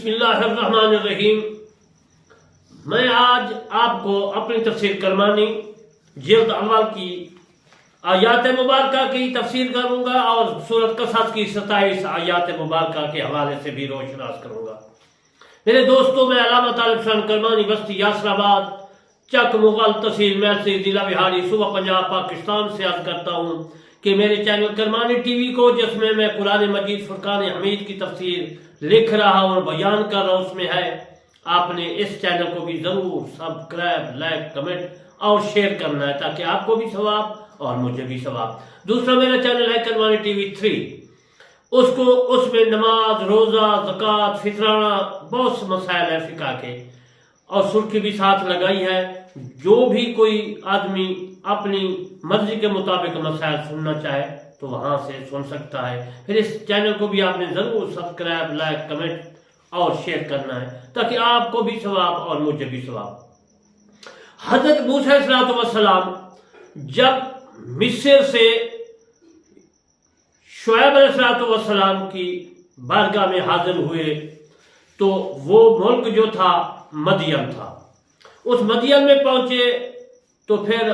بسم اللہ الرحمن الرحیم۔ میں آج آپ کو اپنی تفسیر کرمانی جلد اول کی آیات مبارکہ کی تفسیر کروں گا اور سورۃ قصص کی 27 آیات مبارکہ کے حوالے سے بھی روشناس کروں گا۔ میرے دوستوں، میں علامہ طالب حسین کرمانی، بستی یاسر آباد، چک مغل، تحصیل محسی، ضلع بہاری، صوبہ پنجاب، پاکستان سے عرض کرتا ہوں کہ میرے چینل کرمانی ٹی وی کو، جس میں میں قرآن مجید فرقان حمید کی تفسیر لکھ رہا ہوں اور بیان کر رہا ہوں، اس میں ہے آپ نے اس چینل کو بھی ضرور سبسکرائب، لائک، کمنٹ اور شیئر کرنا ہے تاکہ آپ کو بھی ثواب اور مجھے بھی ثواب۔ دوسرا میرا چینل ہے کرمانی ٹی وی 3، اس میں نماز، روزہ، زکوٰۃ، فطرانہ، بہت سے مسائل ہیں فقہ کے، اور سرخی بھی ساتھ لگائی ہے۔ جو بھی کوئی آدمی اپنی مرضی کے مطابق مسائل سننا چاہے تو وہاں سے سن سکتا ہے۔ پھر اس چینل کو بھی آپ نے ضرور سبسکرائب، لائک، کمنٹ اور شیئر کرنا ہے تاکہ آپ کو بھی ثواب اور مجھے بھی ثواب۔ حضرت موسیٰ علیہ السلام جب مصر سے شعیب علیہ السلام کی بارگاہ میں حاضر ہوئے تو وہ ملک جو تھا مدین تھا۔ اس مدین میں پہنچے تو پھر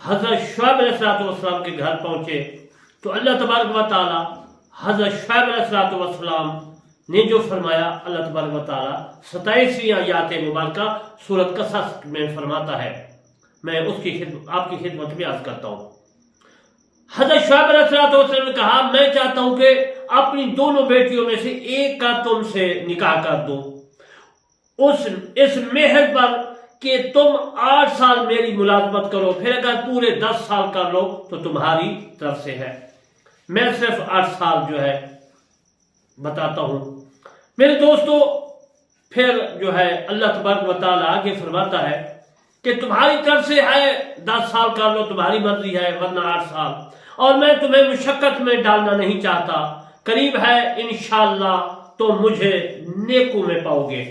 حضرت شعیب علیہ السلام کے گھر پہنچے تو اللہ تبارک و تعالی حضرت شعیب علیہ السلام نے جو فرمایا، اللہ تبارک و تعالی 27 آیات مبارکہ سورۃ قصص میں فرماتا ہے۔ میں اس کی آپ کی خدمت میں عرض کرتا ہوں۔ حضرت شعیب علیہ السلام نے کہا، میں چاہتا ہوں کہ اپنی دونوں بیٹیوں میں سے ایک کا تم سے نکاح کر دو، اس مہر پر کہ تم 8 سال میری ملازمت کرو، پھر اگر پورے 10 سال کر لو تو تمہاری طرف سے ہے۔ میں صرف 8 سال جو ہے بتاتا ہوں۔ میرے دوستو، پھر جو ہے اللہ تبارک و تعالیٰ آگے فرماتا ہے کہ تمہاری طرف سے ہے 10 سال کر لو، تمہاری مرضی ہے، ورنہ 8 سال، اور میں تمہیں مشقت میں ڈالنا نہیں چاہتا، قریب ہے انشاءاللہ تو مجھے نیکوں میں پاؤ گے۔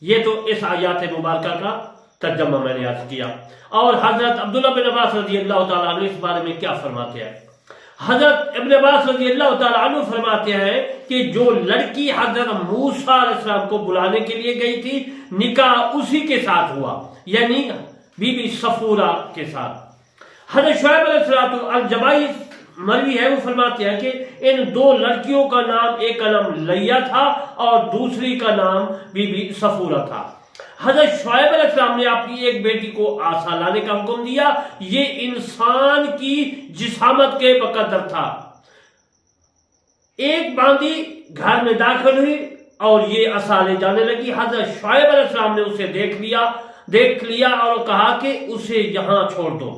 یہ تو اس آیات مبارکہ کا ترجمہ میں نے عرض کیا۔ اور حضرت عبداللہ بن عباس رضی اللہ تعالیٰ عنہ اس بارے میں کیا فرماتے ہیں؟ حضرت ابن عباس رضی اللہ تعالیٰ عنہ فرماتے ہیں کہ جو لڑکی حضرت موسیٰ علیہ السلام کو بلانے کے لیے گئی تھی، نکاح اسی کے ساتھ ہوا، یعنی بی بی صفورہ کے ساتھ۔ حضرت شعیب علیہ السلام الجبائی مروی ہے، وہ فرماتے ہیں کہ ان 2 لڑکیوں کا نام، ایک کا نام لیہ تھا اور دوسری کا نام بی بی صفورہ تھا۔ حضرت شعیب علیہ السلام نے اپنی ایک بیٹی کو عصا لانے کا حکم دیا، یہ انسان کی جسامت کے بقدر تھا۔ ایک باندی گھر میں داخل ہوئی اور یہ عصا لے جانے لگی۔ حضرت شعیب علیہ السلام نے اسے دیکھ لیا اور کہا کہ اسے یہاں چھوڑ دو۔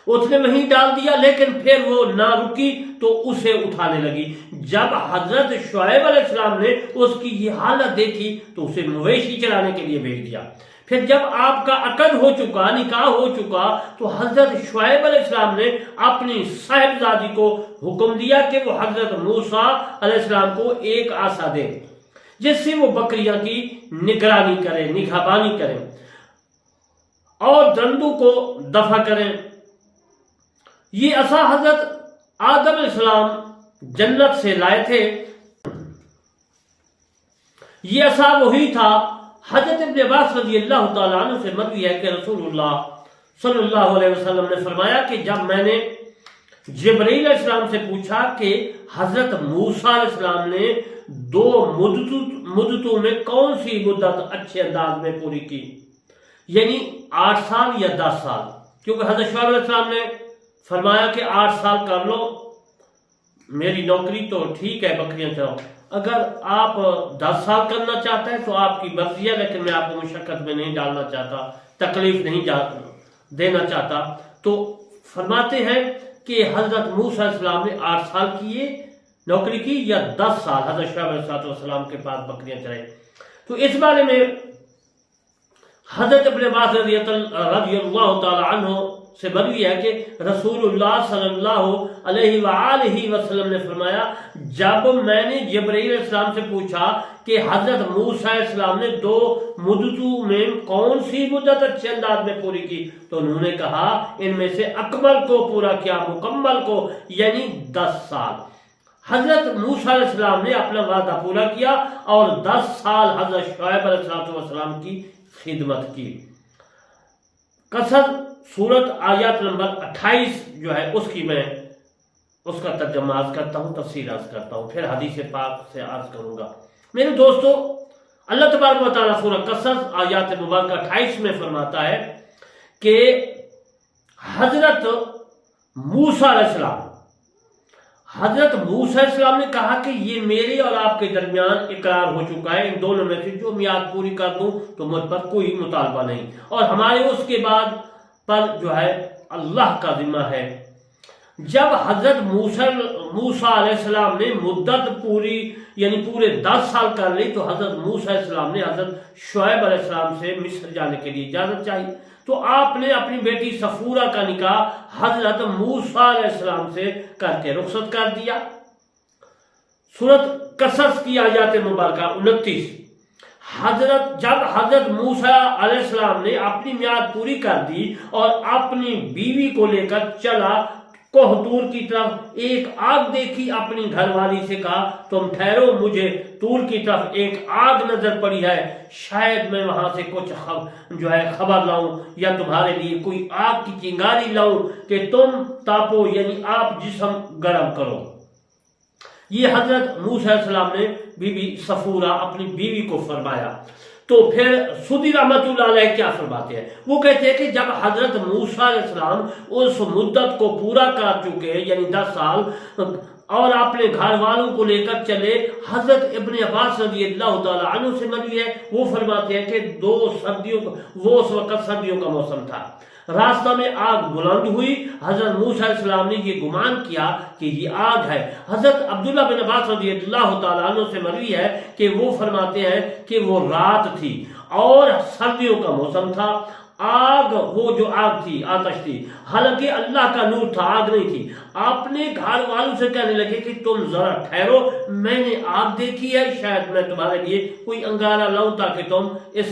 اس نے وہیں ڈال دیا، لیکن پھر وہ نہ رکی تو اسے اٹھانے لگی۔ جب حضرت شعیب علیہ السلام نے اس کی یہ حالت دیکھی تو اسے مویشی چرانے کے لیے بھیج دیا۔ پھر جب آپ کا عقد ہو چکا، نکاح ہو چکا، تو حضرت شعیب علیہ السلام نے اپنی صاحبزادی کو حکم دیا کہ وہ حضرت موسیٰ علیہ السلام کو ایک عصا دے جس سے وہ بکریاں کی نگرانی کریں، نگہبانی کریں اور درندوں کو دفع کریں۔ یہ عصا حضرت آدم علیہ السلام جنت سے لائے تھے۔ یہ عصا وہی تھا۔ حضرت ابن عباس رضی اللہ تعالیٰ عنہ سے مروی ہے کہ رسول اللہ صلی اللہ علیہ وسلم نے فرمایا کہ جب میں نے جبرائیل علیہ السلام سے پوچھا کہ حضرت موسیٰ علیہ السلام نے 2 مدتوں میں کون سی مدت اچھے انداز میں پوری کی، یعنی 8 سال یا 10 سال، کیونکہ حضرت شعیب علیہ السلام نے فرمایا کہ 8 سال کر لو، میری نوکری تو ٹھیک ہے، بکریاں چراؤ، اگر آپ 10 سال کرنا چاہتے ہیں تو آپ کی مرضی ہے، لیکن میں آپ کو مشقت میں نہیں ڈالنا چاہتا، تکلیف نہیں دینا چاہتا۔ تو فرماتے ہیں کہ حضرت موسیٰ علیہ السلام نے 8 سال کیے نوکری کی یا 10 سال حضرت شعیب علیہ السلام کے پاس بکریاں چرائیں۔ تو اس بارے میں حضرت ابن عباس رضی اللہ تعالی عنہ سے مروی ہے کہ رسول اللہ صلی اللہ علیہ وآلہ وسلم نے فرمایا، جب میں نے جبرائیل علیہ السلام سے پوچھا کہ حضرت موسیٰ علیہ السلام نے 2 مدتوں میں کون سی مدت اچھے انداز میں پوری کی، تو انہوں نے کہا ان میں سے اکمل کو پورا کیا، مکمل کو، یعنی 10 سال۔ حضرت موسیٰ علیہ السلام نے اپنا وعدہ پورا کیا اور 10 سال حضرت شعیب علیہ السلام کی خدمت کی۔ قصص سورت آیات نمبر 28 جو ہے اس کا ترجمہ عرض کرتا ہوں، تفسیر عرض کرتا ہوں، پھر حدیث پاک سے عرض کروں گا۔ میرے دوستو، اللہ تبارک و تعالیٰ سورہ قصص آیات مبارکہ 28 میں فرماتا ہے کہ حضرت موسیٰ علیہ السلام نے کہا کہ یہ میرے اور آپ کے درمیان اقرار ہو چکا ہے، ان دونوں میں سے جو میعاد پوری کر دوں تو مجھ پر کوئی مطالبہ نہیں، اور ہمارے اس کے بعد پر جو ہے اللہ کا ذمہ ہے۔ جب حضرت موسیٰ علیہ السلام نے مدت پوری یعنی پورے 10 سال کر لی تو حضرت موسیٰ علیہ السلام نے حضرت شعیب علیہ السلام سے مصر جانے کے لیے اجازت چاہی، تو آپ نے اپنی بیٹی صفورہ کا نکاح حضرت موسیٰ علیہ السلام سے کر کے رخصت کر دیا۔ سورت قصص کی آیات مبارکہ 29، جب حضرت موسیٰ علیہ السلام نے اپنی میعاد پوری کر دی اور اپنی بیوی کو لے کر چلا کوہ طور کی طرف، ایک آگ دیکھی، اپنی گھر والی سے کہا تم ٹھہرو، مجھے طور کی طرف ایک آگ نظر پڑی ہے، شاید میں وہاں سے کچھ خبر لاؤں یا تمہارے لیے کوئی آگ کی چنگاری لاؤں کہ تم تاپو یعنی آپ جسم گرم کرو۔ یہ حضرت موسیٰ علیہ السلام نے بی بی صفورہ اپنی بیوی کو فرمایا۔ تو پھر سودی رحمت اللہ علیہ کیا فرماتے ہیں؟ وہ کہتے ہیں کہ جب حضرت موسیٰ علیہ السلام اس مدت کو پورا کر چکے یعنی 10 سال اور اپنے گھر والوں کو لے کر چلے، حضرت ابن عباس رضی اللہ تعالیٰ عنہ سے مروی ہے، وہ فرماتے ہیں کہ وہ اس وقت سردیوں کا موسم تھا، راستہ میں آگ بلند ہوئی، حضرت موسیٰ علیہ السلام نے یہ گمان کیا کہ یہ آگ ہے۔ حضرت عبداللہ بن عباس رضی اللہ تعالیٰ عنہ سے مروی ہے کہ وہ فرماتے ہیں کہ وہ رات تھی اور سردیوں کا موسم تھا، وہ جو آگ تھی آتش تھی، حالانکہ اللہ کا نور تھا، آگ نہیں تھی۔ اپنے گھر والوں سے کہنے لگے کہ تم ذرا ٹھہرو، میں نے آگ دیکھی ہے، شاید میں تمہارے لیے کوئی انگارہ لاؤں تاکہ تم اس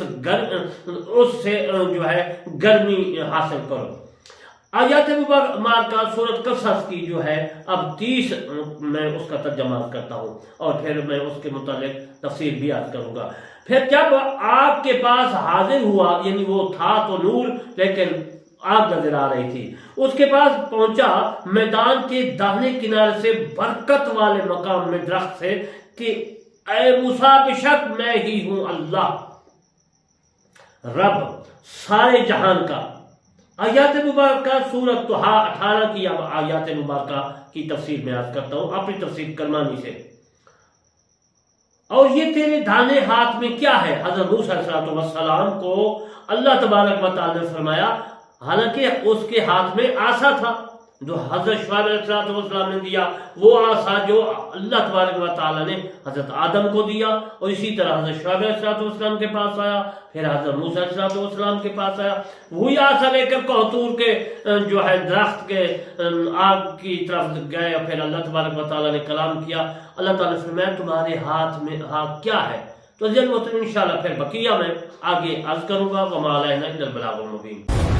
سے جو ہے گرمی حاصل کرو۔ آیات مبارکہ سورت قصص کی جو ہے اب 30 میں اس کا ترجمہ کرتا ہوں اور پھر میں اس کے متعلق تفسیر بھی عرض کروں گا۔ پھر جب آگ کے پاس حاضر ہوا یعنی وہ تھا تو نور لیکن آگ نظر آ رہی تھی، اس کے پاس پہنچا، میدان کے داہنے کنارے سے برکت والے مقام میں درخت سے کہ اے موسیٰ بے شک میں ہی ہوں اللہ رب سارے جہان کا۔ آیات مبارکہ سورت طٰہٰ 18 کی اب آیات مبارکہ کی تفسیر میں عرض کرتا ہوں اپنی تفسیر کرمانی سے۔ اور یہ تیرے داہنے ہاتھ میں کیا ہے؟ حضرت موسیٰ علیہ السلام کو اللہ تبارک و تعالیٰ نے فرمایا، حالانکہ اس کے ہاتھ میں عصا تھا جو حضرت شعیب علیہ السلام نے دیا، وہ عصا جو اللہ تبارک و تعالیٰ نے حضرت آدم کو دیا، اور اسی طرح حضرت شعیب علیہ السلام کے پاس آیا، پھر حضرت موسیٰ علیہ السلام کے پاس آیا، وہی عصا لے کر کوہ طور کے جو ہے درخت کے آگ کی طرف گئے، اور پھر اللہ تبارک و تعالیٰ نے کلام کیا۔ اللہ تعالیٰ نے فرمایا تمہارے ہاتھ کیا ہے؟ تو انشاءاللہ پھر بقیہ میں آگے عرض کروں گا۔ وما علینا الا البلاغ المبین۔